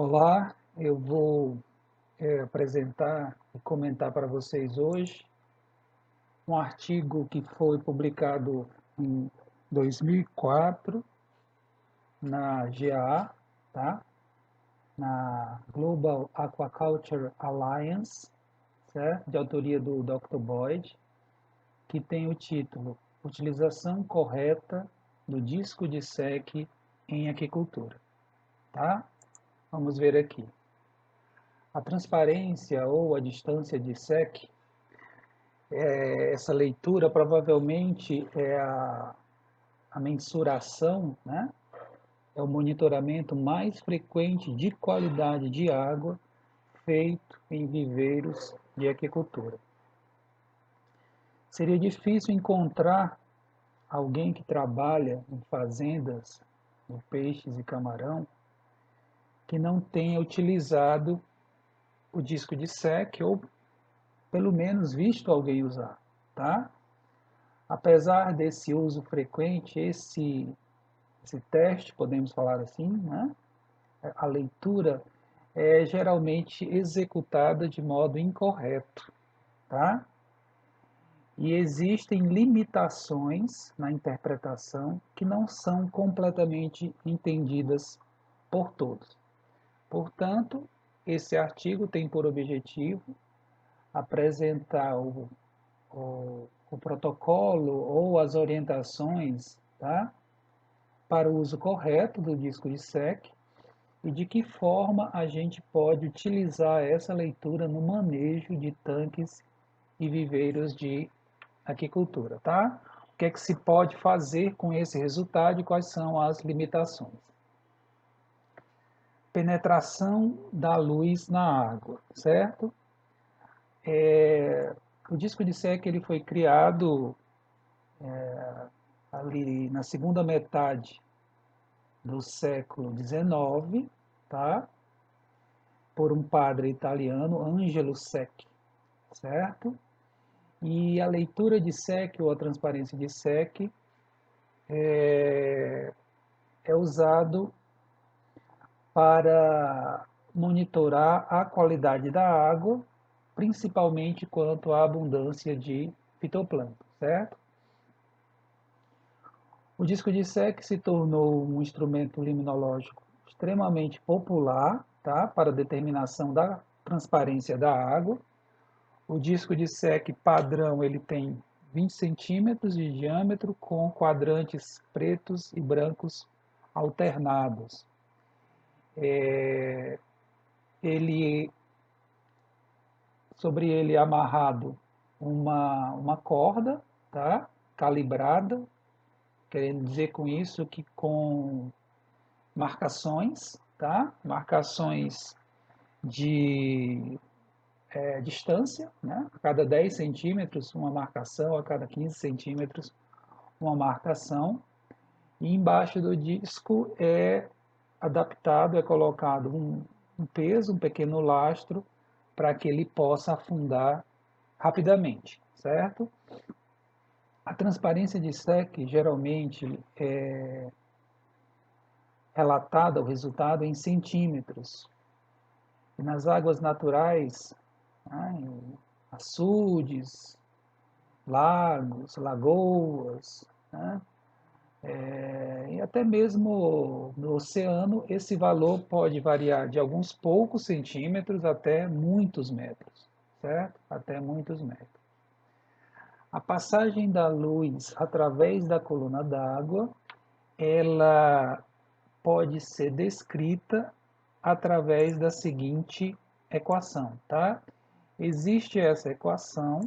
Olá, eu vou apresentar e comentar para vocês hoje um artigo que foi publicado em 2004 na GAA, tá? Na Global Aquaculture Alliance, certo? De autoria do Dr. Boyd, que tem o título Utilização Correta do Disco de SEC em Aquicultura, tá? Vamos ver aqui. A transparência ou a distância de SEC, essa leitura provavelmente é a mensuração, né? É o monitoramento mais frequente de qualidade de água feito em viveiros de aquicultura. Seria difícil encontrar alguém que trabalha em fazendas de peixes e camarão que não tenha utilizado o disco de SEC ou pelo menos visto alguém usar, tá? Apesar desse uso frequente, esse teste, podemos falar assim, né? A leitura é geralmente executada de modo incorreto, tá? E existem limitações na interpretação que não são completamente entendidas por todos. Portanto, esse artigo tem por objetivo apresentar o protocolo ou as orientações, tá? Para o uso correto do disco de SEC e de que forma a gente pode utilizar essa leitura no manejo de tanques e viveiros de aquicultura, tá? O que é que se pode fazer com esse resultado e quais são as limitações? Penetração da luz na água, certo? O disco de SEC ele foi criado ali na segunda metade do século XIX, tá? Por um padre italiano, Angelo Sec, certo? E a leitura de SEC ou a transparência de SEC é usado para monitorar a qualidade da água, principalmente quanto à abundância de fitoplâncton, certo? O disco de SEC se tornou um instrumento liminológico extremamente popular, tá? Para determinação da transparência da água. O disco de SEC padrão ele tem 20 centímetros de diâmetro com quadrantes pretos e brancos alternados. Ele sobre ele é amarrado uma corda, tá? Calibrada, querendo dizer com isso que com marcações, tá? Marcações de distância, né? A cada 10 centímetros uma marcação, a cada 15 centímetros uma marcação. E embaixo do disco é adaptado, é colocado um peso, um pequeno lastro, para que ele possa afundar rapidamente, certo? A transparência de SEC geralmente é relatada o resultado em centímetros. E nas águas naturais, né, em açudes, lagos, lagoas, né, e até mesmo no oceano, esse valor pode variar de alguns poucos centímetros até muitos metros, certo? Até muitos metros. A passagem da luz através da coluna d'água, ela pode ser descrita através da seguinte equação, tá? Existe essa equação,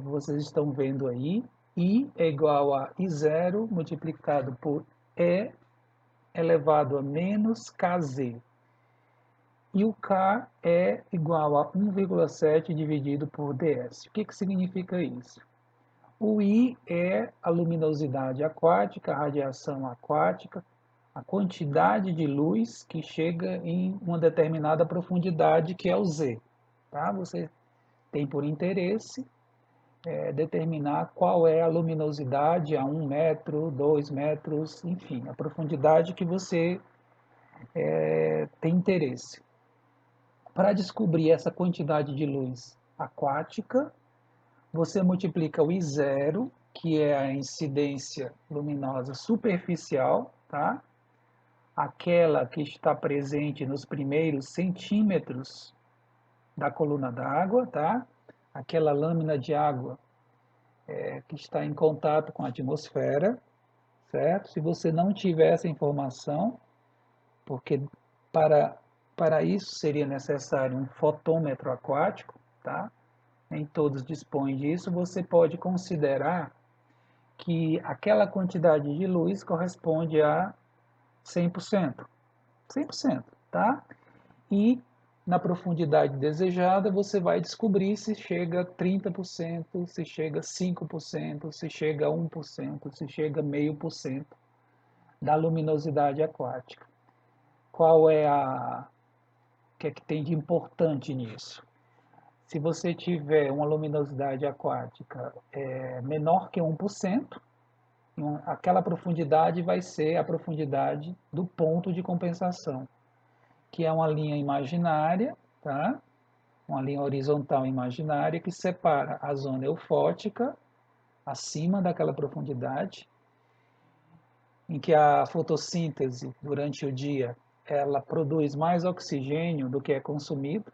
vocês estão vendo aí, I é igual a I0 multiplicado por E elevado a menos Kz. E o K é igual a 1,7 dividido por ds. O que significa isso? O I é a luminosidade aquática, a radiação aquática, a quantidade de luz que chega em uma determinada profundidade, que é o Z. Tá? Você tem por interesse determinar qual é a luminosidade a 1 metro, 2 metros, enfim, a profundidade que você tem interesse. Para descobrir essa quantidade de luz aquática, você multiplica o I0, que é a incidência luminosa superficial, tá? Aquela que está presente nos primeiros centímetros da coluna d'água, tá? Aquela lâmina de água que está em contato com a atmosfera, certo? Se você não tiver essa informação, porque para, para isso seria necessário um fotômetro aquático, tá? Nem todos dispõem disso, você pode considerar que aquela quantidade de luz corresponde a 100%. 100%, tá? E na profundidade desejada, você vai descobrir se chega a 30%, se chega a 5%, se chega a 1%, se chega a 0,5% da luminosidade aquática. Qual é o que é que tem de importante nisso? Se você tiver uma luminosidade aquática menor que 1%, aquela profundidade vai ser a profundidade do ponto de compensação, que é uma linha imaginária, tá? Uma linha horizontal imaginária que separa a zona eufótica, acima daquela profundidade, em que a fotossíntese, durante o dia, ela produz mais oxigênio do que é consumido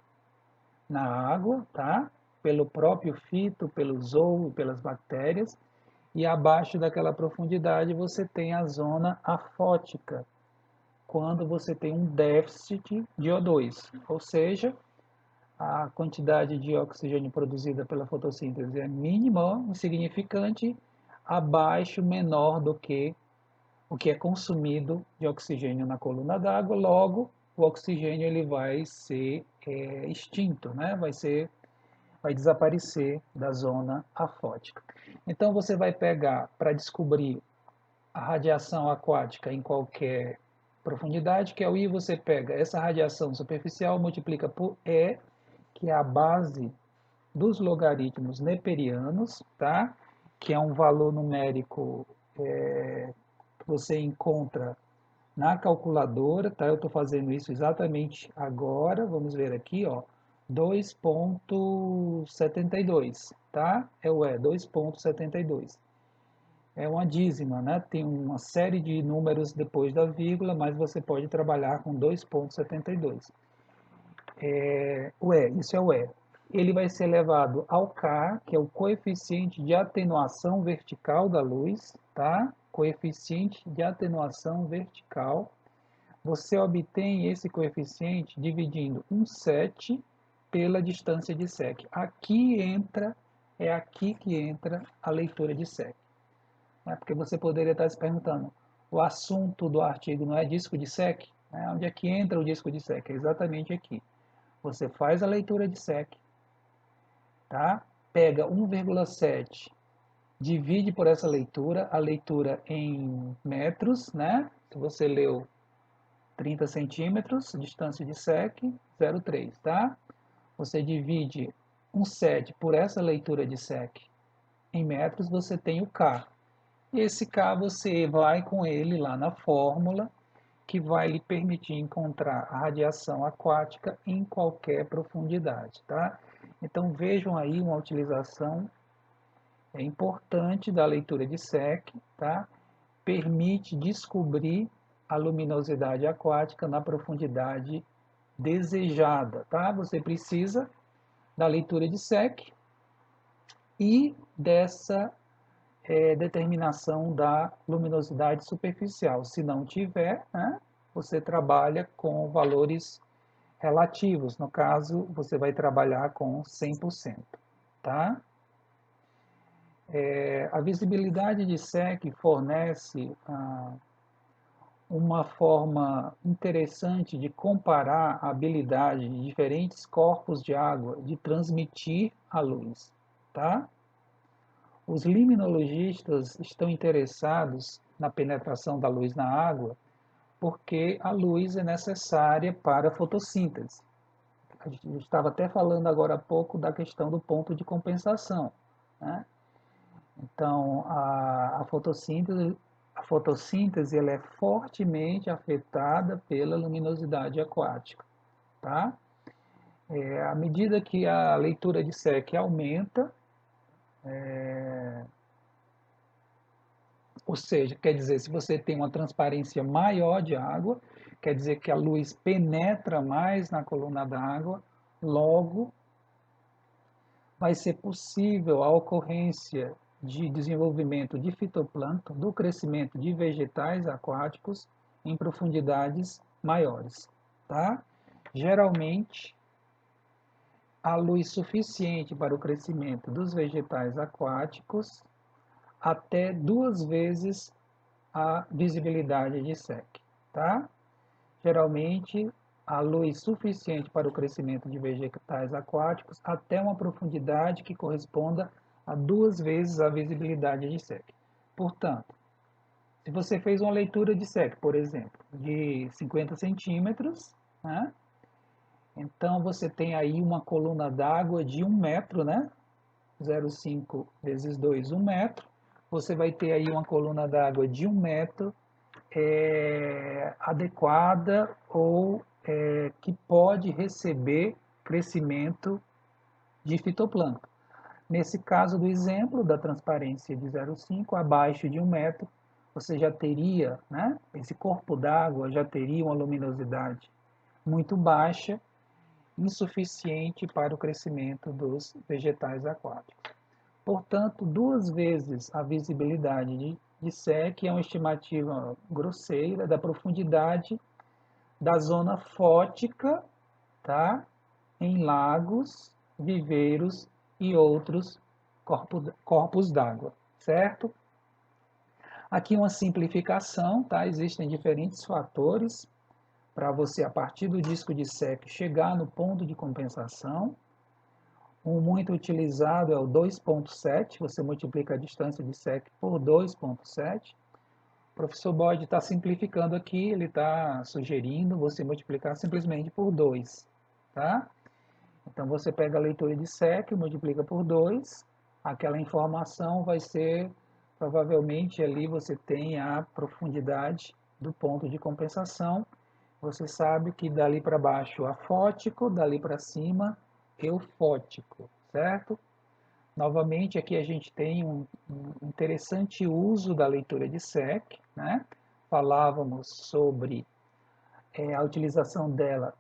na água, tá? Pelo próprio fito, pelo zoo, pelas bactérias, e abaixo daquela profundidade você tem a zona afótica, quando você tem um déficit de O2, ou seja, a quantidade de oxigênio produzida pela fotossíntese é mínima, insignificante, abaixo, menor do que o que é consumido de oxigênio na coluna d'água, logo o oxigênio ele vai ser extinto, né? Vai desaparecer da zona afótica. Então você vai pegar para descobrir a radiação aquática em qualquer profundidade, que é o I, você pega essa radiação superficial, multiplica por E, que é a base dos logaritmos neperianos, tá? Que é um valor numérico que você encontra na calculadora, tá? Eu estou fazendo isso exatamente agora, vamos ver aqui, ó, 2,72, tá? É o E, 2,72. É uma dízima, né? Tem uma série de números depois da vírgula, mas você pode trabalhar com 2,72. O E, isso é o E. Ele vai ser elevado ao K, que é o coeficiente de atenuação vertical da luz, tá? Coeficiente de atenuação vertical. Você obtém esse coeficiente dividindo 1/7 pela distância de sec. É aqui que entra a leitura de sec. Porque você poderia estar se perguntando, o assunto do artigo não é disco de sec? Onde é que entra o disco de sec? É exatamente aqui. Você faz a leitura de sec, tá? Pega 1,7, divide por essa leitura, a leitura em metros, né? Se você leu 30 centímetros, distância de sec, 0,3, tá? Você divide 1/7 por essa leitura de sec em metros, você tem o K. Esse K você vai com ele lá na fórmula, que vai lhe permitir encontrar a radiação aquática em qualquer profundidade, tá? Então vejam aí uma utilização importante da leitura de SEC, tá? Permite descobrir a luminosidade aquática na profundidade desejada, tá? Você precisa da leitura de SEC e dessa determinação da luminosidade superficial. Se não tiver, né, você trabalha com valores relativos. No caso, você vai trabalhar com 100%. Tá? A visibilidade de SEC fornece uma forma interessante de comparar a habilidade de diferentes corpos de água de transmitir a luz. Tá? Os limnologistas estão interessados na penetração da luz na água porque a luz é necessária para a fotossíntese. A gente estava até falando agora há pouco da questão do ponto de compensação, né? Então, a fotossíntese a fotossíntese ela é fortemente afetada pela luminosidade aquática, tá? À medida que a leitura de SEC aumenta, ou seja, quer dizer, se você tem uma transparência maior de água, quer dizer que a luz penetra mais na coluna d'água, logo vai ser possível a ocorrência de desenvolvimento de fitoplâncton, do crescimento de vegetais aquáticos em profundidades maiores, tá? Geralmente, a luz suficiente para o crescimento dos vegetais aquáticos até 2 vezes a visibilidade de SEC, tá? Geralmente, a luz suficiente para o crescimento de vegetais aquáticos até uma profundidade que corresponda a 2 vezes a visibilidade de SEC. Portanto, se você fez uma leitura de SEC, por exemplo, de 50 centímetros, né? Então você tem aí uma coluna d'água de 1 metro, né? 0,5 vezes 2, 1 metro. Você vai ter aí uma coluna d'água de 1 metro adequada ou que pode receber crescimento de fitoplâncton. Nesse caso do exemplo da transparência de 0,5, abaixo de 1 metro, você já teria, né, esse corpo d'água já teria uma luminosidade muito baixa, insuficiente para o crescimento dos vegetais aquáticos. Portanto, 2 vezes a visibilidade de SEC é uma estimativa grosseira da profundidade da zona fótica, tá? Em lagos, viveiros e outros corpos d'água, certo? Aqui uma simplificação, tá? Existem diferentes fatores para você, a partir do disco de SEC, chegar no ponto de compensação. Um muito utilizado é o 2.7, você multiplica a distância de SEC por 2.7. O professor Boyd está simplificando aqui, ele está sugerindo você multiplicar simplesmente por 2, tá? Então você pega a leitura de SEC, multiplica por 2, aquela informação vai ser, provavelmente ali você tem a profundidade do ponto de compensação. Você sabe que dali para baixo afótico, dali para cima eufótico, certo? Novamente, aqui a gente tem um interessante uso da leitura de SEC, né? Falávamos sobre a utilização dela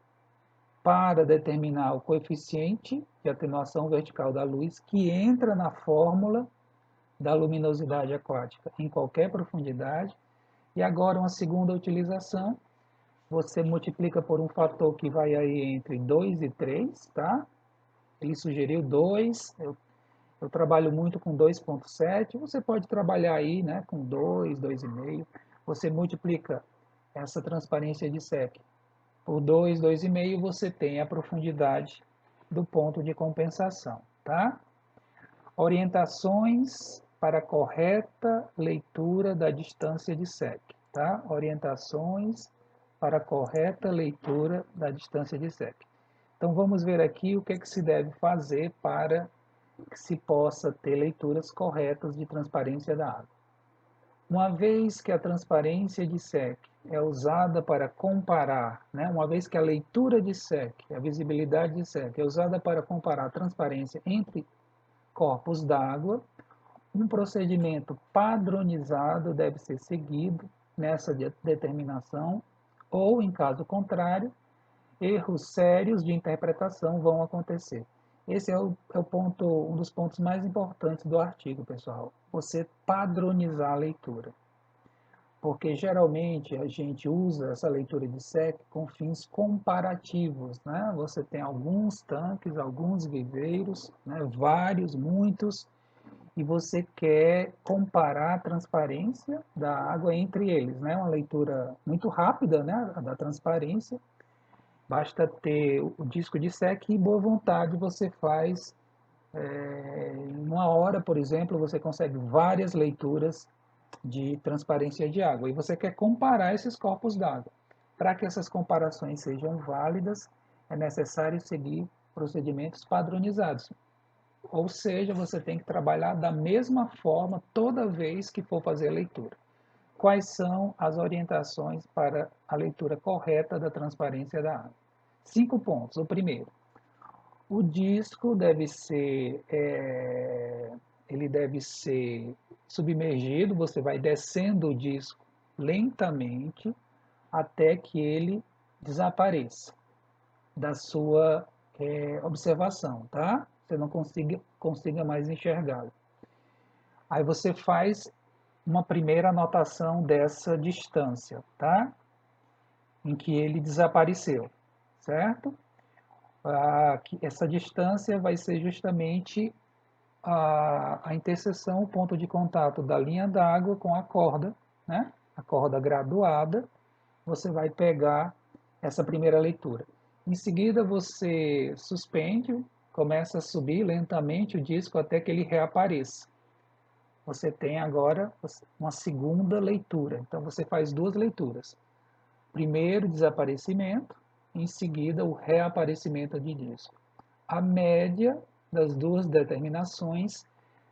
para determinar o coeficiente de atenuação vertical da luz que entra na fórmula da luminosidade aquática em qualquer profundidade. E agora uma segunda utilização, você multiplica por um fator que vai aí entre 2 e 3, tá? Ele sugeriu 2, eu trabalho muito com 2.7, você pode trabalhar aí, né, com 2, 2,5. Você multiplica essa transparência de SEC por 2, 2,5, você tem a profundidade do ponto de compensação, tá? Orientações para a correta leitura da distância de SEC, tá? Orientações para a correta leitura da distância de SEC. Então vamos ver aqui o que é que se deve fazer para que se possa ter leituras corretas de transparência da água. Uma vez que a transparência de SEC é usada para comparar, né, uma vez que a leitura de SEC, a visibilidade de SEC é usada para comparar a transparência entre corpos d'água, um procedimento padronizado deve ser seguido nessa determinação, ou, em caso contrário, erros sérios de interpretação vão acontecer. Esse é um dos pontos mais importantes do artigo, pessoal. Você padronizar a leitura. Porque geralmente a gente usa essa leitura de SEC com fins comparativos, né? Você tem alguns tanques, alguns viveiros, né? Vários, muitos, e você quer comparar a transparência da água entre eles, né? Uma leitura muito rápida, né? Da transparência. Basta ter o disco de SEC e boa vontade você faz. Em 1 hora, por exemplo, você consegue várias leituras de transparência de água. E você quer comparar esses corpos d'água. Para que essas comparações sejam válidas, é necessário seguir procedimentos padronizados. Ou seja, você tem que trabalhar da mesma forma toda vez que for fazer a leitura. quais são as orientações para a leitura correta da transparência da água. 5 pontos. O primeiro, o disco deve ser, ele deve ser submergido, você vai descendo o disco lentamente até que ele desapareça da sua observação, tá? Você não consiga mais enxergá-lo. Aí você faz uma primeira anotação dessa distância, tá? Em que ele desapareceu, certo? Essa distância vai ser justamente a interseção, o ponto de contato da linha d'água com a corda, né? A corda graduada, você vai pegar essa primeira leitura. Em seguida, você suspende, começa a subir lentamente o disco até que ele reapareça. Você tem agora uma segunda leitura. Então, você faz duas leituras. Primeiro, desaparecimento, em seguida, o reaparecimento de disco. A média das duas determinações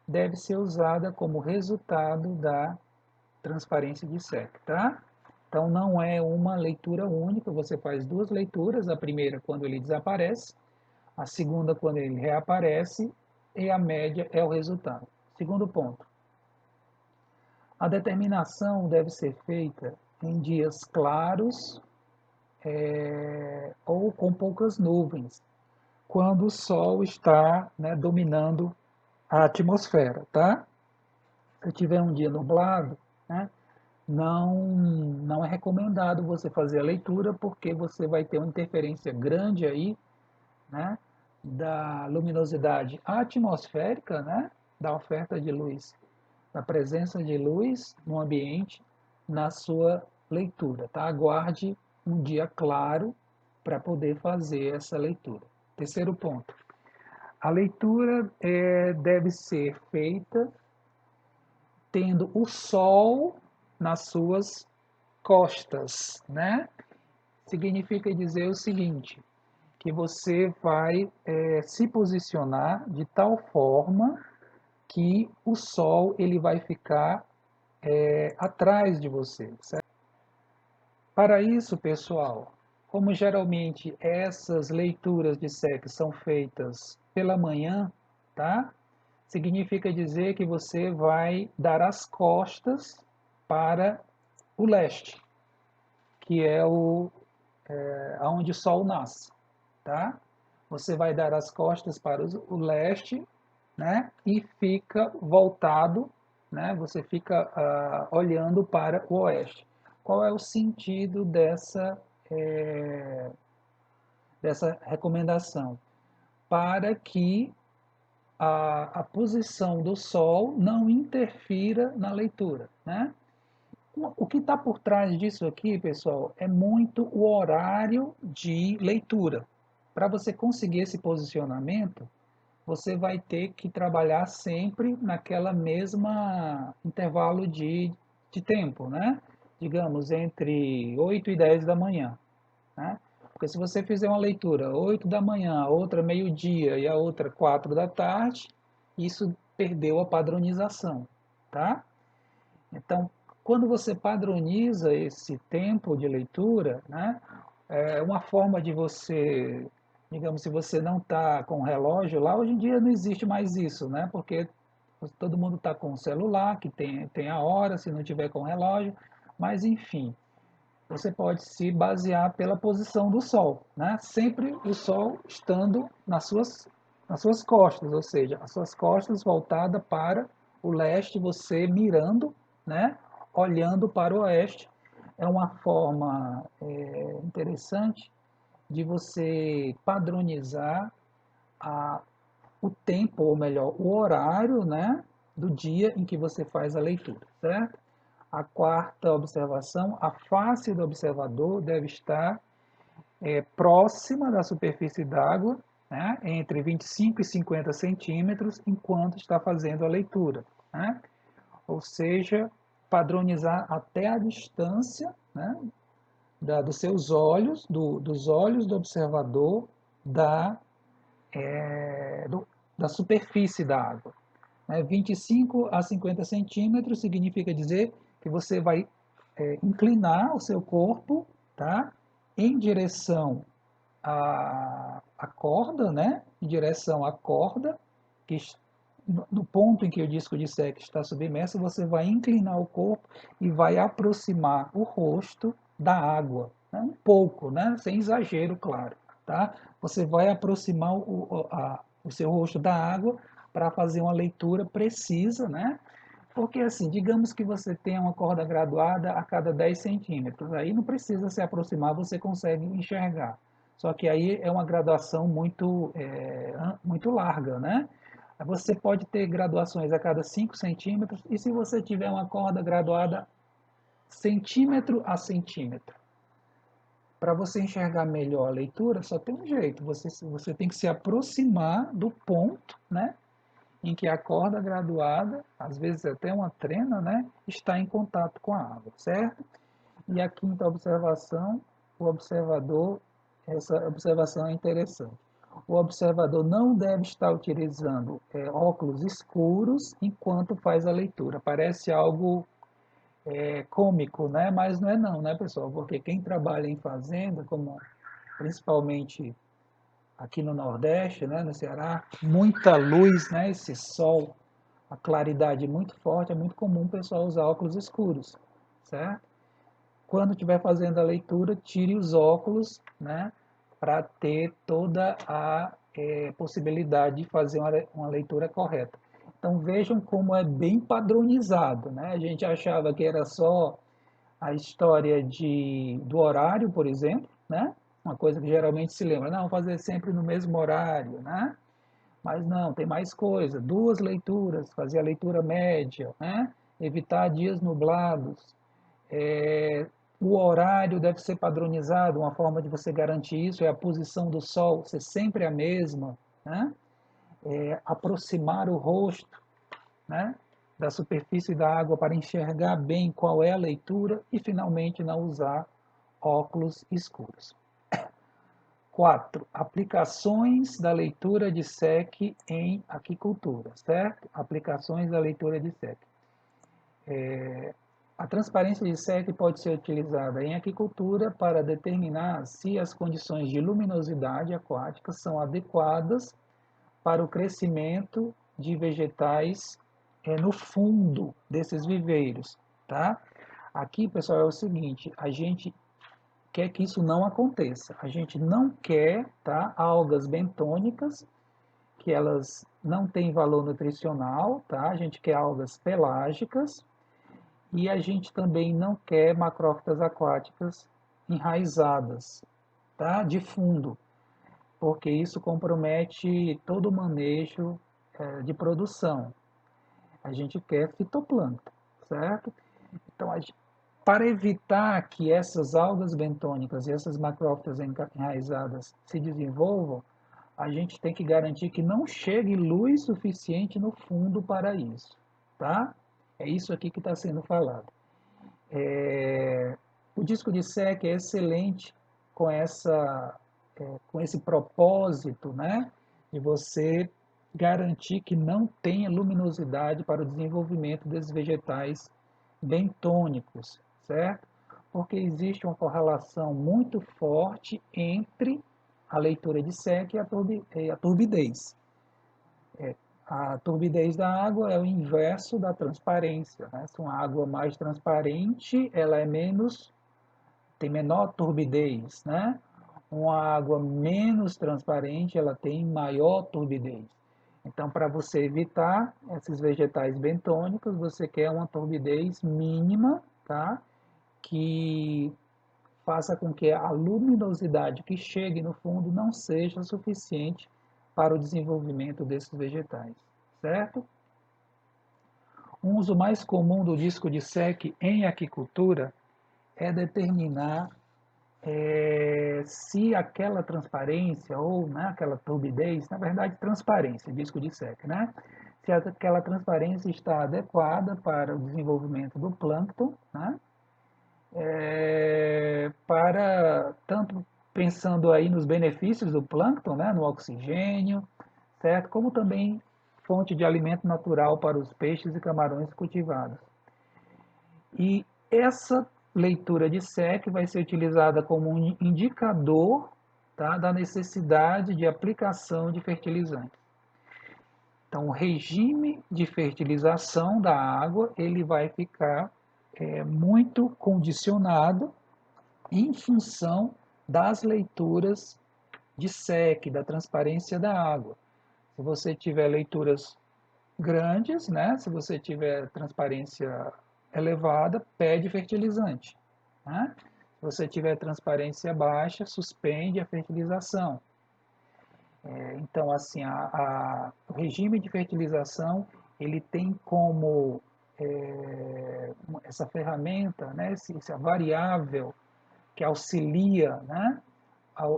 deve ser usada como resultado da transparência de SEC, tá? Então, não é uma leitura única, você faz duas leituras, a primeira quando ele desaparece, a segunda quando ele reaparece, e a média é o resultado. Segundo ponto, a determinação deve ser feita em dias claros ou com poucas nuvens, quando o Sol está, né, dominando a atmosfera, tá? Se tiver um dia nublado, né, não é recomendado você fazer a leitura, porque você vai ter uma interferência grande aí, né, da luminosidade atmosférica, né, da oferta de luz, da presença de luz no ambiente, na sua leitura, tá? Aguarde um dia claro para poder fazer essa leitura. Terceiro ponto, a leitura deve ser feita tendo o sol nas suas costas, né? Significa dizer o seguinte, que você vai se posicionar de tal forma que o sol ele vai ficar atrás de você, certo? Para isso, pessoal, como geralmente essas leituras de SEC são feitas pela manhã, tá? Significa dizer que você vai dar as costas para o leste, que é onde o sol nasce, tá? Você vai dar as costas para o leste, né? E fica voltado, né? Você fica olhando para o oeste. Qual é o sentido dessa recomendação? Para que a posição do Sol não interfira na leitura, né? O que está por trás disso aqui, pessoal, é muito o horário de leitura. Para você conseguir esse posicionamento, você vai ter que trabalhar sempre naquela mesma intervalo de tempo, né? Digamos, entre 8 e 10 da manhã, né? Porque se você fizer uma leitura 8 da manhã, a outra meio-dia e a outra 4 da tarde, isso perdeu a padronização, tá? Então, quando você padroniza esse tempo de leitura, né, é uma forma de você, digamos, se você não está com o relógio lá, hoje em dia não existe mais isso, né, porque todo mundo está com o celular, que tem a hora, se não tiver com o relógio, mas enfim, você pode se basear pela posição do Sol, né, sempre o Sol estando nas suas costas, ou seja, as suas costas voltadas para o leste, você mirando, né, olhando para o oeste. É uma forma interessante de você padronizar a, o tempo, ou melhor, o horário, né, do dia em que você faz a leitura, certo? A quarta observação, a face do observador deve estar próxima da superfície d'água, né, entre 25 e 50 centímetros, enquanto está fazendo a leitura, né? Ou seja, padronizar até a distância, né, dos seus olhos, dos olhos do observador da, da superfície da água. 25 a 50 centímetros significa dizer que você vai inclinar o seu corpo, tá? Em direção à corda, né? Em direção à corda, que no ponto em que o disco de Secchi está submerso, você vai inclinar o corpo e vai aproximar o rosto da água, né? Um pouco, né? Sem exagero, claro, tá? Você vai aproximar o seu rosto da água para fazer uma leitura precisa, né? Porque, assim, digamos que você tenha uma corda graduada a cada 10 centímetros, aí não precisa se aproximar, você consegue enxergar. Só que aí é uma graduação muito larga, né? Você pode ter graduações a cada 5 centímetros, e se você tiver uma corda graduada centímetro a centímetro, para você enxergar melhor a leitura, só tem um jeito, você tem que se aproximar do ponto, né? Em que a corda graduada, às vezes até uma trena, né, está em contato com a água, certo? E a quinta observação, o observador, essa observação é interessante. O observador não deve estar utilizando óculos escuros enquanto faz a leitura. Parece algo cômico, né? Mas não é não, né, pessoal? Porque quem trabalha em fazenda, como principalmente aqui no Nordeste, né, no Ceará, muita luz, né, esse sol, a claridade muito forte, é muito comum o pessoal usar óculos escuros, certo? Quando estiver fazendo a leitura, tire os óculos, né, para ter toda a possibilidade de fazer uma leitura correta. Então vejam como é bem padronizado, né? A gente achava que era só a história do horário, por exemplo, né? Uma coisa que geralmente se lembra, não, fazer sempre no mesmo horário, né? Mas não, tem mais coisa. Duas leituras, fazer a leitura média, né? Evitar dias nublados. O horário deve ser padronizado, uma forma de você garantir isso é a posição do sol ser sempre a mesma, né? Aproximar o rosto, né, da superfície da água para enxergar bem qual é a leitura e, finalmente, não usar óculos escuros. 4. Aplicações da leitura de SEC em aquicultura, certo? Aplicações da leitura de SEC. A transparência de SEC pode ser utilizada em aquicultura para determinar se as condições de luminosidade aquática são adequadas para o crescimento de vegetais no fundo desses viveiros, tá? Aqui, pessoal, é o seguinte, a gente quer que isso não aconteça. A gente não quer, tá, algas bentônicas, que elas não têm valor nutricional, tá? A gente quer algas pelágicas e a gente também não quer macrófitas aquáticas enraizadas, tá? De fundo, porque isso compromete todo o manejo de produção. A gente quer fitoplâncton, certo? Então, para evitar que essas algas bentônicas e essas macrófitas enraizadas se desenvolvam, a gente tem que garantir que não chegue luz suficiente no fundo para isso, tá? É isso aqui que está sendo falado. O disco de SEC é excelente com com esse propósito, né, de você garantir que não tenha luminosidade para o desenvolvimento desses vegetais bentônicos, certo? Porque existe uma correlação muito forte entre a leitura de SEC e a turbidez. A turbidez da água é o inverso da transparência, né? Se uma água mais transparente, ela tem menor turbidez, né? Uma água menos transparente, ela tem maior turbidez. Então, para você evitar esses vegetais bentônicos, você quer uma turbidez mínima, tá? Que faça com que a luminosidade que chegue no fundo não seja suficiente para o desenvolvimento desses vegetais, certo? Um uso mais comum do disco de SEC em aquicultura é determinar se aquela transparência ou, né, aquela turbidez, na verdade transparência, disco de SEC, né? Se aquela transparência está adequada para o desenvolvimento do plâncton, né? Para tanto pensando aí nos benefícios do plâncton, né, no oxigênio, certo? Como também fonte de alimento natural para os peixes e camarões cultivados. E essa leitura de SEC vai ser utilizada como um indicador, tá, da necessidade de aplicação de fertilizantes. Então, o regime de fertilização da água ele vai ficar muito condicionado em função das leituras de SEC, da transparência da água. Se você tiver leituras grandes, né, se você tiver transparência elevada, pede fertilizante. Né? Se você tiver transparência baixa, suspende a fertilização. Então, assim, o regime de fertilização ele tem como essa ferramenta, né, essa variável que auxilia, né,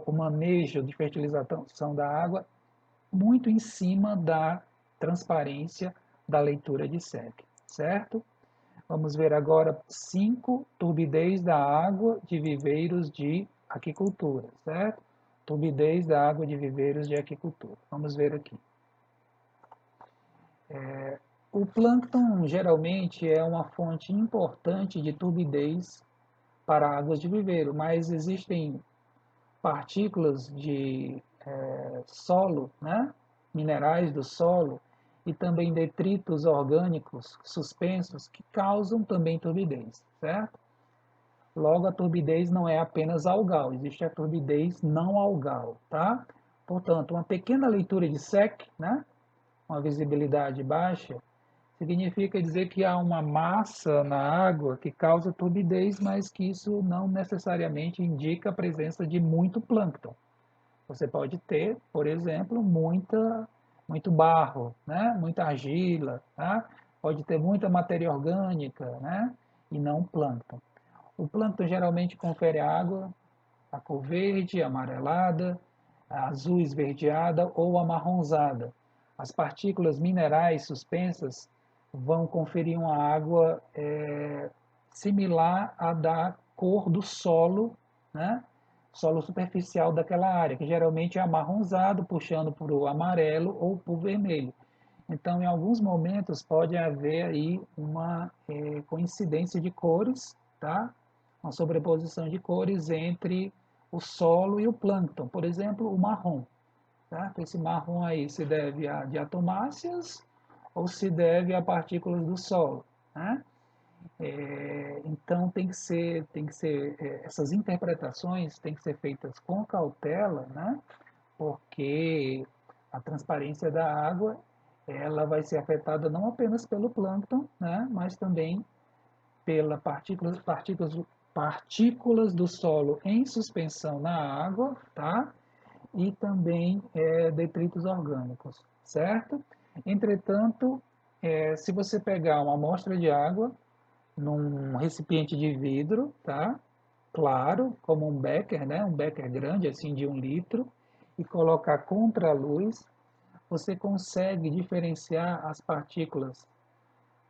o manejo de fertilização da água muito em cima da transparência da leitura de SEC, certo? Vamos ver agora 5, turbidez da água de viveiros de aquicultura, certo? Turbidez da água de viveiros de aquicultura. Vamos ver aqui. O plâncton geralmente é uma fonte importante de turbidez para águas de viveiro, mas existem partículas de solo, né? Minerais do solo, e também detritos orgânicos suspensos que causam também turbidez, certo? Logo, a turbidez não é apenas algal, existe a turbidez não algal, tá? Portanto, uma pequena leitura de SEC, né? Uma visibilidade baixa, significa dizer que há uma massa na água que causa turbidez, mas que isso não necessariamente indica a presença de muito plâncton. Você pode ter, por exemplo, muito barro, né? Muita argila, tá? Pode ter muita matéria orgânica, né? E não plâncton. O plâncton geralmente confere água a cor verde, amarelada, a azul esverdeada ou amarronzada. As partículas minerais suspensas vão conferir uma água similar à da cor do solo, né? Solo superficial daquela área, que geralmente é amarronzado, puxando para o amarelo ou para o vermelho. Então, em alguns momentos, pode haver aí uma coincidência de cores, tá? Uma sobreposição de cores entre o solo e o plâncton. Por exemplo, o marrom. Tá? Esse marrom aí se deve a diatomáceas ou se deve a partículas do solo. Né? Então essas interpretações têm que ser feitas com cautela, né? Porque a transparência da água ela vai ser afetada não apenas pelo plâncton, né? Mas também pelas partículas do solo em suspensão na água, tá? E também detritos orgânicos, certo? Entretanto, se você pegar uma amostra de água num recipiente de vidro, tá? Claro, como um becker, né? Um becker grande, assim, de 1 litro, e colocar contra a luz, você consegue diferenciar as partículas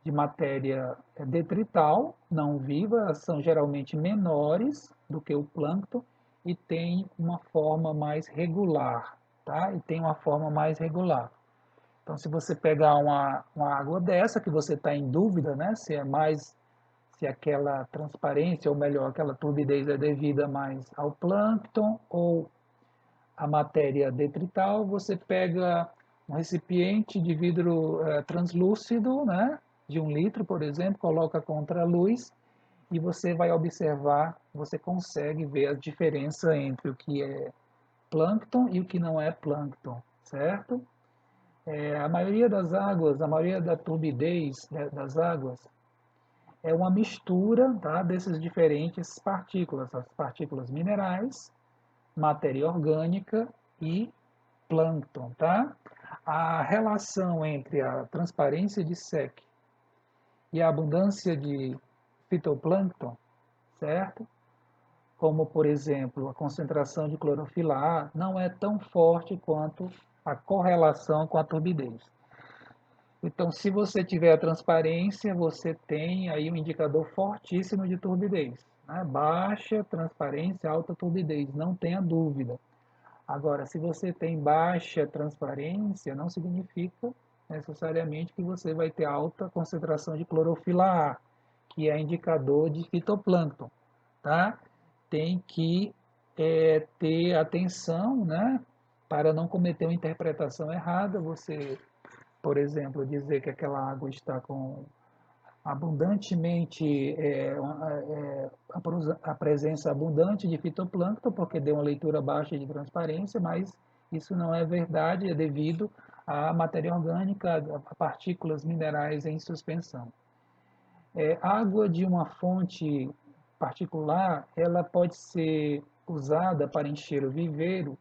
de matéria detrital, não viva, são geralmente menores do que o plâncton e tem uma forma mais regular, tá? E tem uma forma mais regular. Então, se você pegar uma água dessa, que você está em dúvida, né, se aquela transparência, ou melhor, aquela turbidez é devida mais ao plâncton ou à matéria detrital, você pega um recipiente de vidro translúcido, né, de 1 litro, por exemplo, coloca contra a luz e você vai observar, você consegue ver a diferença entre o que é plâncton e o que não é plâncton, certo? A maioria das águas, a maioria da turbidez das águas é uma mistura, tá, desses diferentes partículas, as partículas minerais, matéria orgânica e plâncton, tá? A relação entre a transparência de SEC e a abundância de fitoplâncton, certo? Como, por exemplo, a concentração de clorofila A, não é tão forte quanto a correlação com a turbidez. Então, se você tiver a transparência, você tem aí um indicador fortíssimo de turbidez. Né? Baixa transparência, alta turbidez, não tenha dúvida. Agora, se você tem baixa transparência, não significa necessariamente que você vai ter alta concentração de clorofila A, que é indicador de fitoplâncton. tá? Tem que ter atenção, né? Para não cometer uma interpretação errada. Você, por exemplo, dizer que aquela água está com abundantemente a presença abundante de fitoplâncton, porque deu uma leitura baixa de transparência, mas isso não é verdade, é devido à matéria orgânica, a partículas minerais em suspensão. Água de uma fonte particular, ela pode ser usada para encher o viveiro,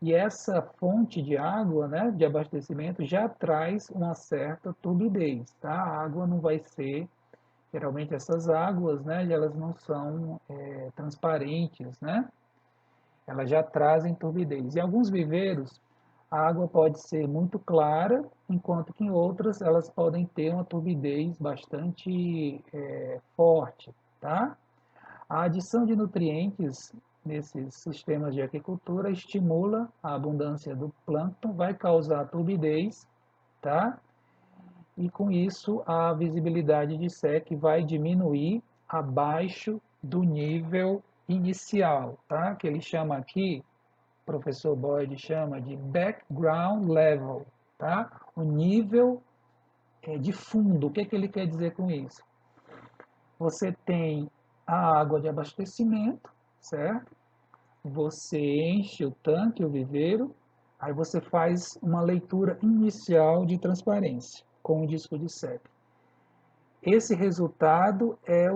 e essa fonte de água, né, de abastecimento, já traz uma certa turbidez, tá? A água não vai ser, geralmente essas águas, né, elas não são transparentes, né? Elas já trazem turbidez. Em alguns viveiros, a água pode ser muito clara, enquanto que em outras elas podem ter uma turbidez bastante forte, tá? A adição de nutrientes nesses sistemas de aquicultura estimula a abundância do plâncton, vai causar turbidez, tá? E com isso a visibilidade de SEC vai diminuir abaixo do nível inicial, tá? Que ele chama aqui, o professor Boyd chama de background level, tá? O nível de fundo. O que, que ele quer dizer com isso? Você tem a água de abastecimento, certo? Você enche o tanque, o viveiro, aí você faz uma leitura inicial de transparência com o disco de SEC. Esse resultado é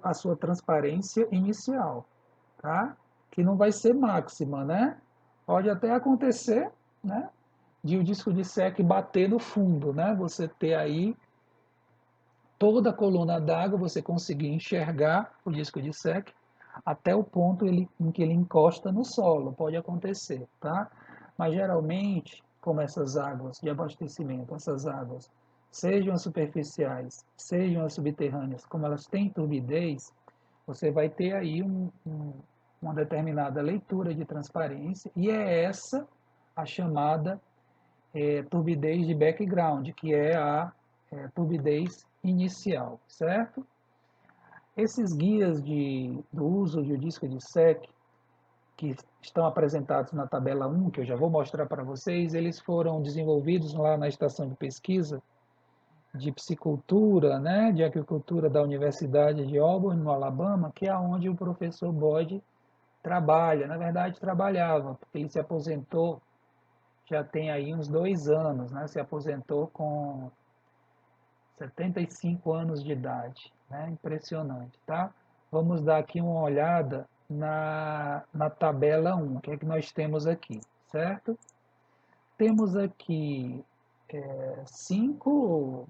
a sua transparência inicial, tá? Que não vai ser máxima, né? Pode até acontecer, né? De o disco de SEC bater no fundo, né? Você ter aí toda a coluna d'água, você conseguir enxergar o disco de SEC até o ponto em que ele encosta no solo, pode acontecer, tá? Mas geralmente, como essas águas de abastecimento, essas águas, sejam as superficiais, sejam as subterrâneas, como elas têm turbidez, você vai ter aí uma determinada leitura de transparência, e é essa a chamada turbidez de background, que é a turbidez inicial, certo? Esses guias do uso de disco de SEC, que estão apresentados na tabela 1, que eu já vou mostrar para vocês, eles foram desenvolvidos lá na estação de pesquisa de piscicultura, né, de aquicultura da Universidade de Auburn, no Alabama, que é onde o professor Boyd trabalha. Na verdade, trabalhava, porque ele se aposentou já tem aí uns 2 anos, né, se aposentou com 75 anos de idade, né? Impressionante, tá? Vamos dar aqui uma olhada na tabela 1, o que é que nós temos aqui, certo? Temos aqui 5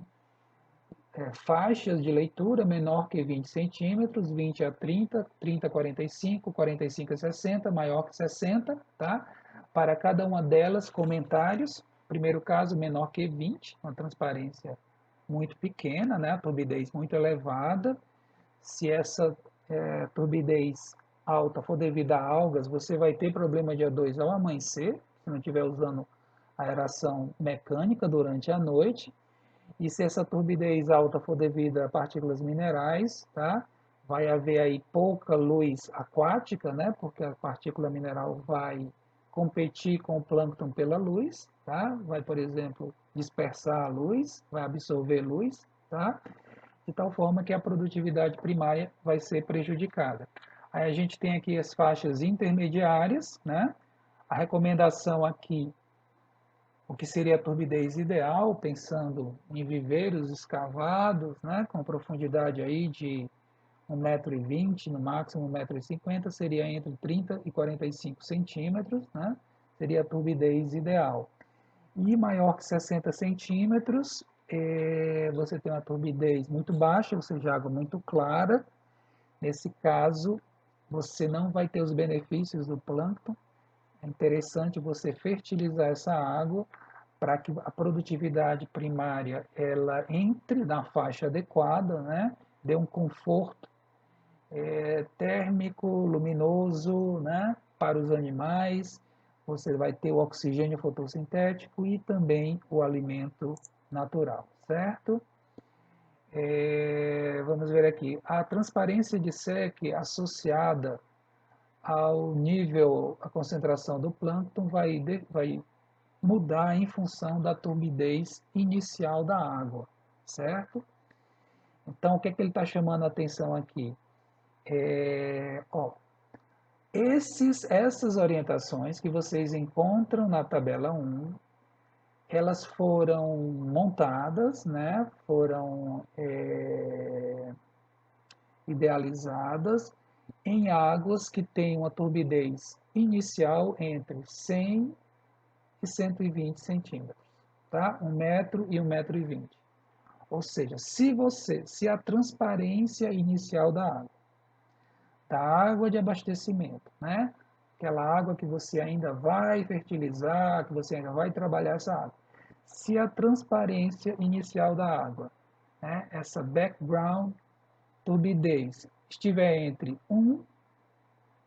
faixas de leitura menor que 20 centímetros, 20 a 30, 30 a 45, 45 a 60, maior que 60, tá? Para cada uma delas, comentários. Primeiro caso, menor que 20, uma transparência muito pequena, né? A turbidez muito elevada. Se essa turbidez alta for devido a algas, você vai ter problema de O2 ao amanhecer, se não estiver usando aeração mecânica durante a noite. E se essa turbidez alta for devida a partículas minerais, tá? Vai haver aí pouca luz aquática, né? Porque a partícula mineral vai competir com o plâncton pela luz, tá? Vai, por exemplo, dispersar a luz, vai absorver luz, tá? De tal forma que a produtividade primária vai ser prejudicada. Aí a gente tem aqui as faixas intermediárias, né? A recomendação aqui, o que seria a turbidez ideal, pensando em viveiros escavados, né, com profundidade aí de 1,20 m, no máximo 1,50 m, seria entre 30 e 45 centímetros, né, seria a turbidez ideal. E maior que 60 centímetros, você tem uma turbidez muito baixa, ou seja, água muito clara. Nesse caso, você não vai ter os benefícios do plâncton. É interessante você fertilizar essa água para que a produtividade primária ela entre na faixa adequada, né? Dê um conforto térmico, luminoso, né? Para os animais. Você vai ter o oxigênio fotossintético e também o alimento natural, certo? Vamos ver aqui. A transparência de SEC associada ao nível, a concentração do plâncton vai mudar em função da turbidez inicial da água, certo? Então, o que é que ele está chamando a atenção aqui? Essas orientações que vocês encontram na tabela 1, elas foram montadas, né? Foram idealizadas em águas que têm uma turbidez inicial entre 100 e 120 centímetros, tá? 1 metro e 1,20 metro. Ou seja, se a transparência inicial da água de abastecimento, né? Aquela água que você ainda vai fertilizar, que você ainda vai trabalhar essa água. Se a transparência inicial da água, né, essa background turbidez, estiver entre 1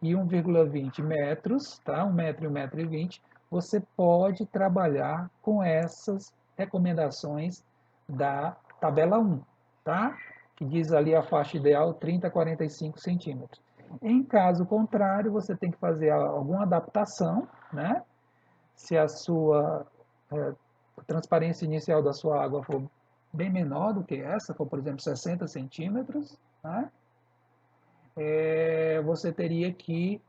e 1,20 metros, tá? 1 metro e 1,20 metro, você pode trabalhar com essas recomendações da tabela 1, tá? Que diz ali a faixa ideal 30 a 45 centímetros. Em caso contrário, você tem que fazer alguma adaptação, né? Se a sua a transparência inicial da sua água for bem menor do que essa, for, por exemplo, 60 centímetros, né? Você teria que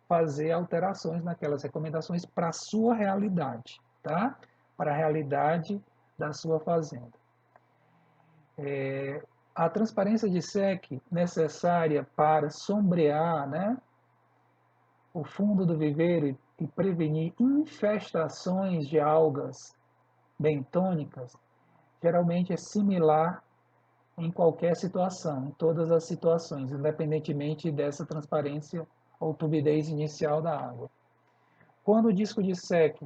fazer alterações naquelas recomendações para a sua realidade, tá? Para a realidade da sua fazenda. A transparência de SEC necessária para sombrear, né, o fundo do viveiro e prevenir infestações de algas bentônicas, geralmente é similar em qualquer situação, em todas as situações, independentemente dessa transparência ou turbidez inicial da água. Quando o disco de SEC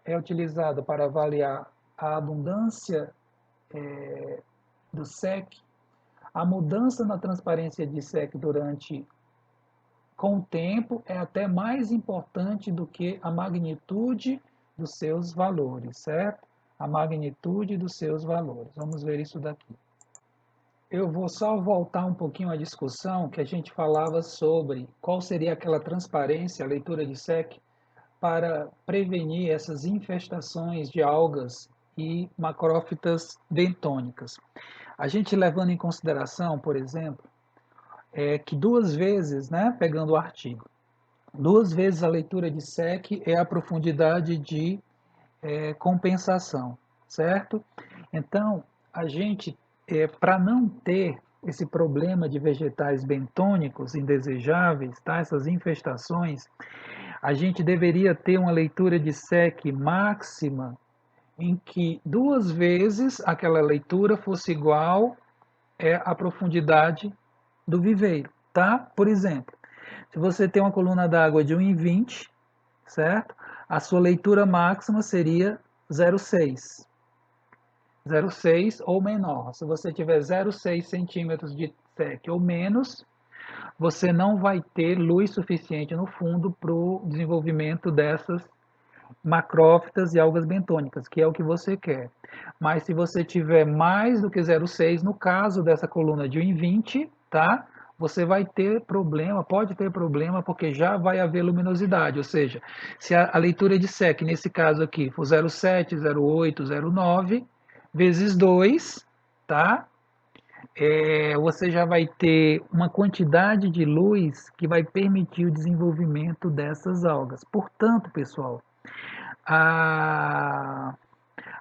é utilizado para avaliar a abundância do SEC, a mudança na transparência de SEC com o tempo é até mais importante do que a magnitude dos seus valores, certo? A magnitude dos seus valores. Vamos ver isso daqui. Eu vou só voltar um pouquinho à discussão que a gente falava sobre qual seria aquela transparência, a leitura de SEC, para prevenir essas infestações de algas e macrófitas bentônicas. A gente levando em consideração, por exemplo, que 2 vezes, né, pegando o artigo, 2 vezes a leitura de SEC é a profundidade de compensação, certo? Então, a gente, para não ter esse problema de vegetais bentônicos indesejáveis, tá? Essas infestações, a gente deveria ter uma leitura de SEC máxima em que 2 vezes aquela leitura fosse igual à profundidade do viveiro, tá? Por exemplo, se você tem uma coluna d'água de 1,20, certo? A sua leitura máxima seria 0,6. 0,6 ou menor. Se você tiver 0,6 centímetros de SEC ou menos, você não vai ter luz suficiente no fundo para o desenvolvimento dessas macrófitas e algas bentônicas, que é o que você quer. Mas se você tiver mais do que 0,6, no caso dessa coluna de 1,20, tá? Você vai ter problema, pode ter problema, porque já vai haver luminosidade, ou seja, se a leitura de SEC, nesse caso aqui, for 0,7, 0,8, 0,9, vezes 2, tá? Você já vai ter uma quantidade de luz que vai permitir o desenvolvimento dessas algas. Portanto, pessoal, a,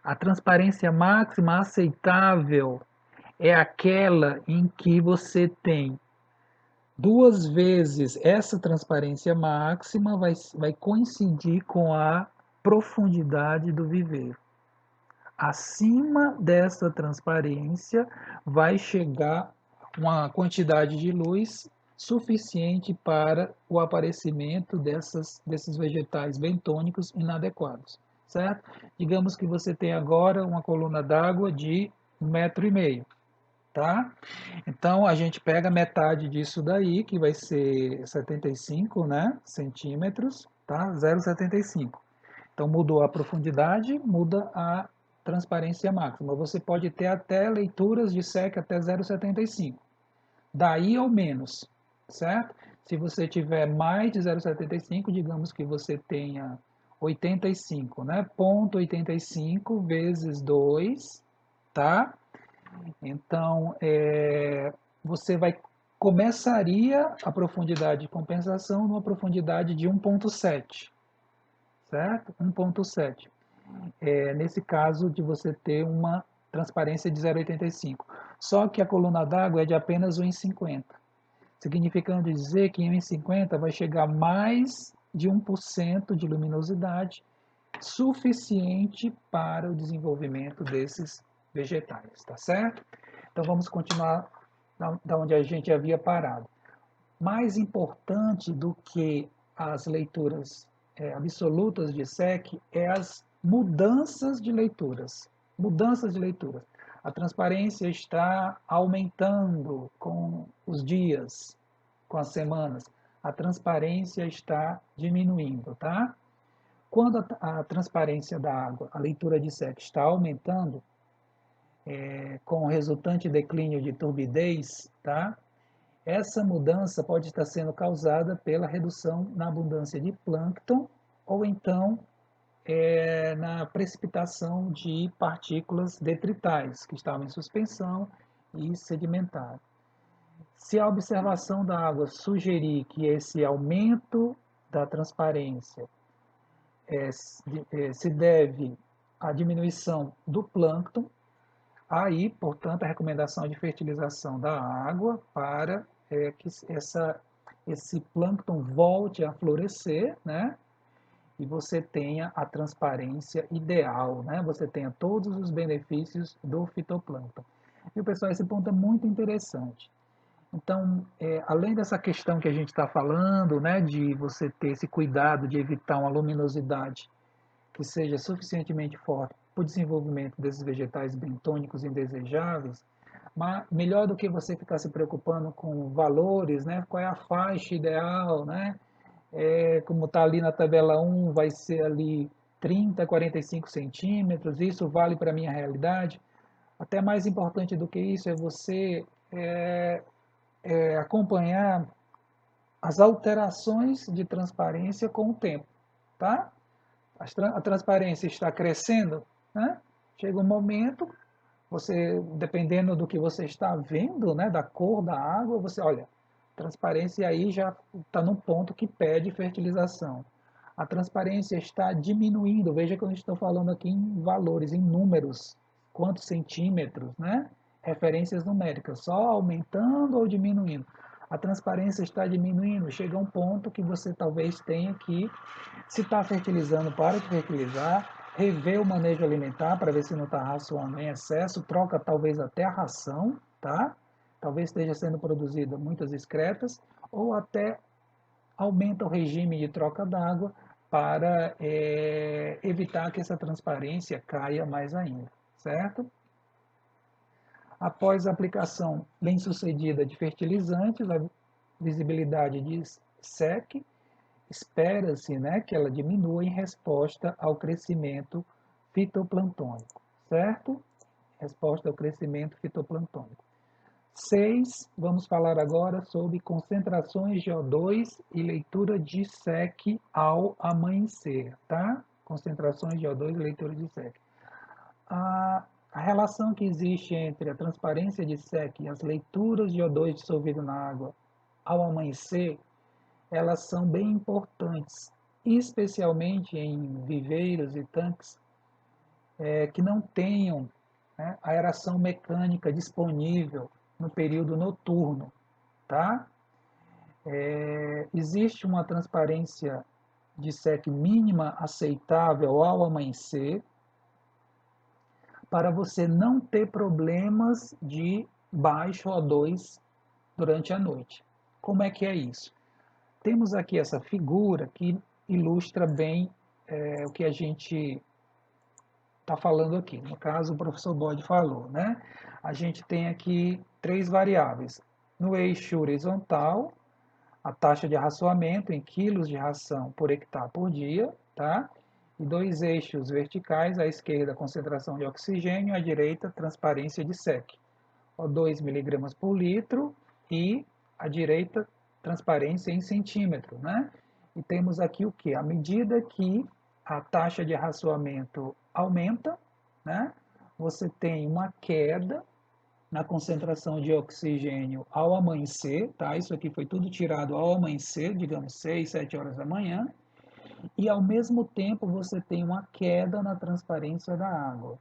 a transparência máxima aceitável é aquela em que você tem 2 vezes essa transparência máxima vai coincidir com a profundidade do viveiro. Acima dessa transparência vai chegar uma quantidade de luz suficiente para o aparecimento desses vegetais bentônicos inadequados, certo? Digamos que você tem agora uma coluna d'água de 1,5 metro, tá? Então a gente pega metade disso daí, que vai ser 75, né, centímetros, tá? 0,75. Então mudou a profundidade, muda a transparência máxima. Você pode ter até leituras de SEC até 0,75. Daí ao menos, certo? Se você tiver mais de 0,75, digamos que você tenha 85, né? 0,85 vezes 2, tá? Então, você começaria a profundidade de compensação numa profundidade de 1,7, certo? 1,7. Nesse caso de você ter uma transparência de 0,85. Só que a coluna d'água é de apenas 1,50, significando dizer que em 1,50 vai chegar mais de 1% de luminosidade, suficiente para o desenvolvimento desses vegetais, tá certo? Então vamos continuar da onde a gente havia parado. Mais importante do que as leituras absolutas de SEC é as mudanças de leituras. Mudanças de leituras. A transparência está aumentando com os dias, com as semanas. A transparência está diminuindo, tá? Quando a transparência da água, a leitura de SEC está aumentando, com o resultante declínio de turbidez, tá? Essa mudança pode estar sendo causada pela redução na abundância de plâncton ou então na precipitação de partículas detritais que estavam em suspensão e sedimentaram. Se a observação da água sugerir que esse aumento da transparência se deve à diminuição do plâncton, aí, portanto, a recomendação de fertilização da água para que esse plâncton volte a florescer, né? E você tenha a transparência ideal, né? Você tenha todos os benefícios do fitoplâncton. E, pessoal, esse ponto é muito interessante. Então, além dessa questão que a gente está falando, né, de você ter esse cuidado de evitar uma luminosidade que seja suficientemente forte para o desenvolvimento desses vegetais bentônicos indesejáveis, mas melhor do que você ficar se preocupando com valores, né? Qual é a faixa ideal, né? Como está ali na tabela 1, vai ser ali 30, 45 centímetros, isso vale para a minha realidade. Até mais importante do que isso é você acompanhar as alterações de transparência com o tempo, tá? A transparência está crescendo, né? Chega um momento, você, dependendo do que você está vendo, né, da cor da água, você olha, transparência aí já está num ponto que pede fertilização. A transparência está diminuindo, veja que eu estou falando aqui em valores, em números, quantos centímetros, né? Referências numéricas, só aumentando ou diminuindo. A transparência está diminuindo, chega a um ponto que você talvez tenha que, se está fertilizando, para de fertilizar, rever o manejo alimentar para ver se não está racionando em excesso, troca talvez até a ração, tá? Talvez esteja sendo produzida muitas excretas, ou até aumenta o regime de troca d'água para evitar que essa transparência caia mais ainda, certo? Após a aplicação bem-sucedida de fertilizantes, a visibilidade de SEC, espera-se, né, que ela diminua em resposta ao crescimento fitoplantônico, certo? Resposta ao crescimento fitoplantônico. 6, vamos falar agora sobre concentrações de O2 e leitura de SEC ao amanhecer, tá? Concentrações de O2 e leitura de SEC. A relação que existe entre a transparência de SEC e as leituras de O2 dissolvido na água ao amanhecer, elas são bem importantes, especialmente em viveiros e tanques que não tenham, né, aeração mecânica disponível no período noturno, tá? Existe uma transparência de SEC mínima aceitável ao amanhecer, para você não ter problemas de baixo O2 durante a noite. Como é que é isso? Temos aqui essa figura que ilustra bem o que a gente está falando aqui. No caso, o professor Bode falou, né? A gente tem aqui 3 variáveis. No eixo horizontal, a taxa de arraçoamento em quilos de ração por hectare por dia, tá? e 2 eixos verticais, à esquerda concentração de oxigênio, à direita transparência de SEC. O 2 miligramas por litro e à direita transparência em centímetro, né? E temos aqui o que? À medida que a taxa de arraçoamento aumenta, né? Você tem uma queda na concentração de oxigênio ao amanhecer, tá? Isso aqui foi tudo tirado ao amanhecer, digamos 6, 7 horas da manhã, e ao mesmo tempo você tem uma queda na transparência da água,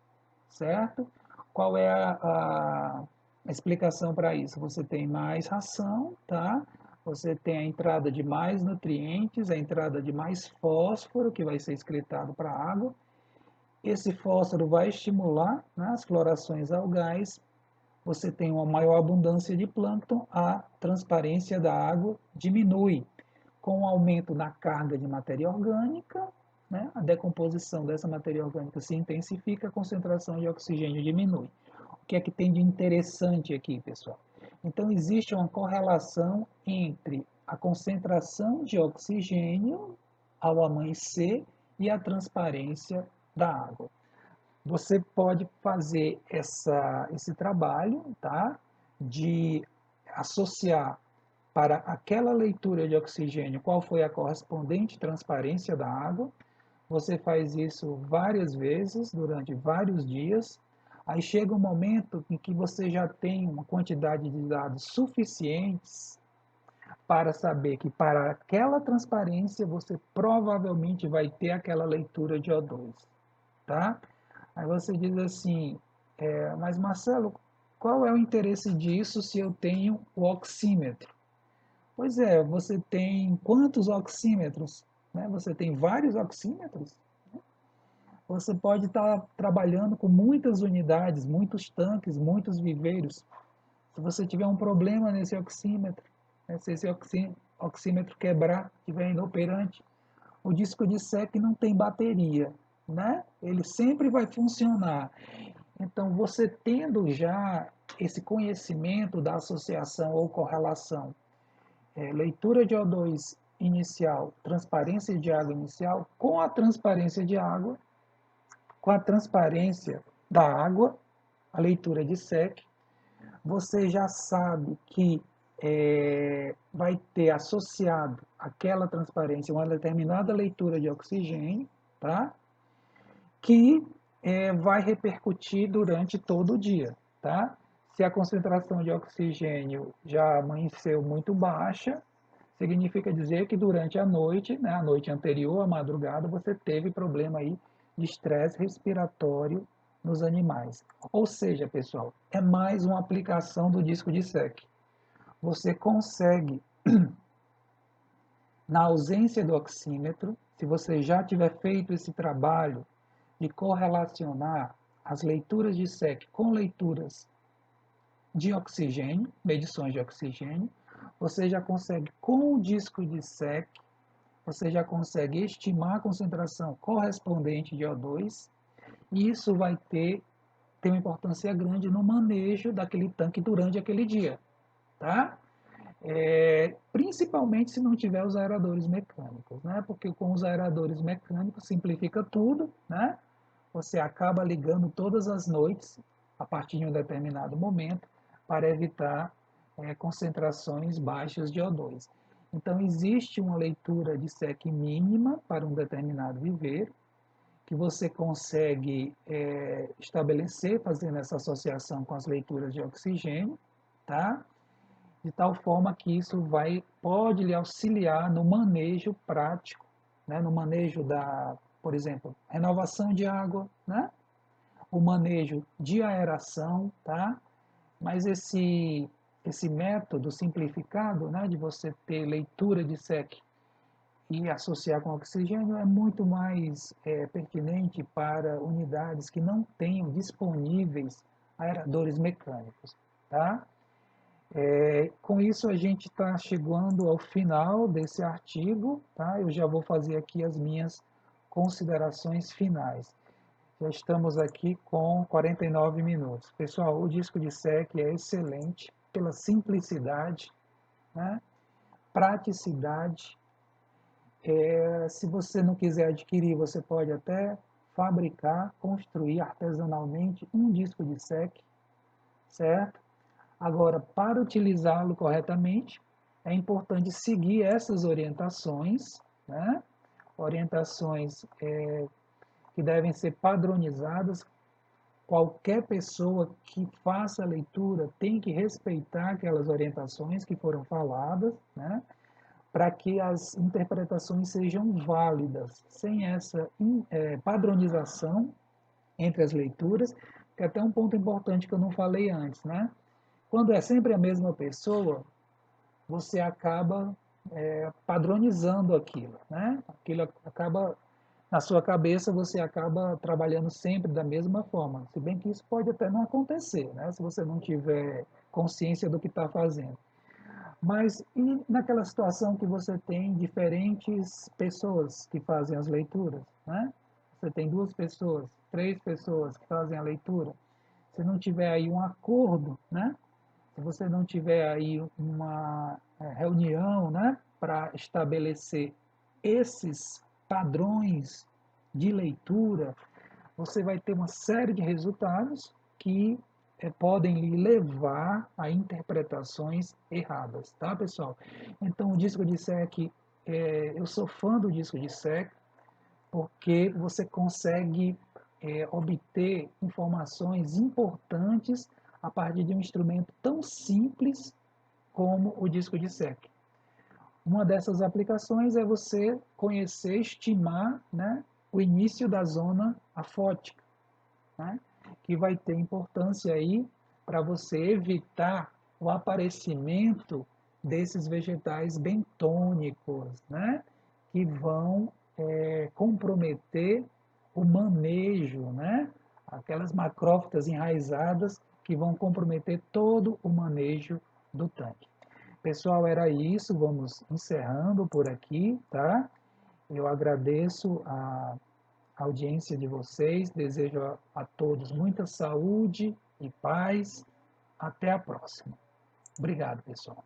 certo? Qual é a explicação para isso? Você tem mais ração, tá? Você tem a entrada de mais nutrientes, a entrada de mais fósforo, que vai ser excretado para a água. Esse fósforo vai estimular, né, as florações algais. Você tem uma maior abundância de plâncton, a transparência da água diminui. Com o aumento na carga de matéria orgânica, né, a decomposição dessa matéria orgânica se intensifica, a concentração de oxigênio diminui. O que é que tem de interessante aqui, pessoal? Então, existe uma correlação entre a concentração de oxigênio ao amanhecer e a transparência da água. Você pode fazer esse trabalho, tá? De associar para aquela leitura de oxigênio qual foi a correspondente transparência da água. Você faz isso várias vezes durante vários dias. Aí chega um momento em que você já tem uma quantidade de dados suficientes para saber que para aquela transparência você provavelmente vai ter aquela leitura de O2, tá? Aí você diz assim, mas Marcelo, qual é o interesse disso se eu tenho o oxímetro? Pois é, você tem quantos oxímetros? Né? Você tem vários oxímetros? Você pode estar trabalhando com muitas unidades, muitos tanques, muitos viveiros. Se você tiver um problema nesse oxímetro, né? Se esse oxímetro quebrar, estiver inoperante, o disco de SEC não tem bateria, né? Ele sempre vai funcionar. Então, você tendo já esse conhecimento da associação ou correlação, leitura de O2 inicial, transparência de água inicial, com a transparência de água, com a transparência da água, a leitura de SEC, você já sabe que vai ter associado aquela transparência uma determinada leitura de oxigênio, tá? Que vai repercutir durante todo o dia, tá? Se a concentração de oxigênio já amanheceu muito baixa, significa dizer que durante a noite, né, a noite anterior, à madrugada, você teve problema aí de estresse respiratório nos animais. Ou seja, pessoal, é mais uma aplicação do disco de SEC. Você consegue, na ausência do oxímetro, se você já tiver feito esse trabalho de correlacionar as leituras de SEC com leituras de oxigênio, medições de oxigênio, você já consegue, com o disco de SEC, você já consegue estimar a concentração correspondente de O2, e isso vai ter uma importância grande no manejo daquele tanque durante aquele dia, tá? Principalmente se não tiver os aeradores mecânicos, né? Porque com os aeradores mecânicos simplifica tudo, né? Você acaba ligando todas as noites, a partir de um determinado momento, para evitar concentrações baixas de O2. Então, existe uma leitura de SEC mínima para um determinado viveiro, que você consegue estabelecer, fazendo essa associação com as leituras de oxigênio, tá? De tal forma que isso pode lhe auxiliar no manejo prático, né? No manejo da, por exemplo, renovação de água, né? O manejo de aeração, tá? Mas esse método simplificado, né, de você ter leitura de SEC e associar com oxigênio é muito mais pertinente para unidades que não tenham disponíveis aeradores mecânicos, tá? Com isso a gente está chegando ao final desse artigo, tá? Eu já vou fazer aqui as minhas considerações finais. Já estamos aqui com 49 minutos. Pessoal, o disco de SEC é excelente pela simplicidade, né? Praticidade Se você não quiser adquirir, você pode até fabricar, construir artesanalmente um disco de SEC, certo? Agora, para utilizá-lo corretamente, é importante seguir essas orientações, né? Orientações que devem ser padronizadas. Qualquer pessoa que faça a leitura tem que respeitar aquelas orientações que foram faladas, né? Para que as interpretações sejam válidas. Sem essa padronização entre as leituras, que é até um ponto importante que eu não falei antes, né? Quando é sempre a mesma pessoa, você acaba padronizando aquilo, né? Aquilo acaba na sua cabeça, você acaba trabalhando sempre da mesma forma, se bem que isso pode até não acontecer, né? Se você não tiver consciência do que está fazendo. Mas e naquela situação que você tem diferentes pessoas que fazem as leituras, né? Você tem 2 pessoas, 3 pessoas que fazem a leitura. Se não tiver aí um acordo, né? Se você não tiver aí uma reunião, né, para estabelecer esses padrões de leitura, você vai ter uma série de resultados que podem lhe levar a interpretações erradas, tá, pessoal? Então, o disco de SEC, eu sou fã do disco de SEC, porque você consegue obter informações importantes a partir de um instrumento tão simples como o disco de SEC. Uma dessas aplicações é você conhecer, estimar, né, o início da zona afótica, né, que vai ter importância aí para você evitar o aparecimento desses vegetais bentônicos, né, que vão comprometer o manejo, né, aquelas macrófitas enraizadas que vão comprometer todo o manejo do tanque. Pessoal, era isso, vamos encerrando por aqui, tá? Eu agradeço a audiência de vocês, desejo a todos muita saúde e paz. Até a próxima. Obrigado, pessoal.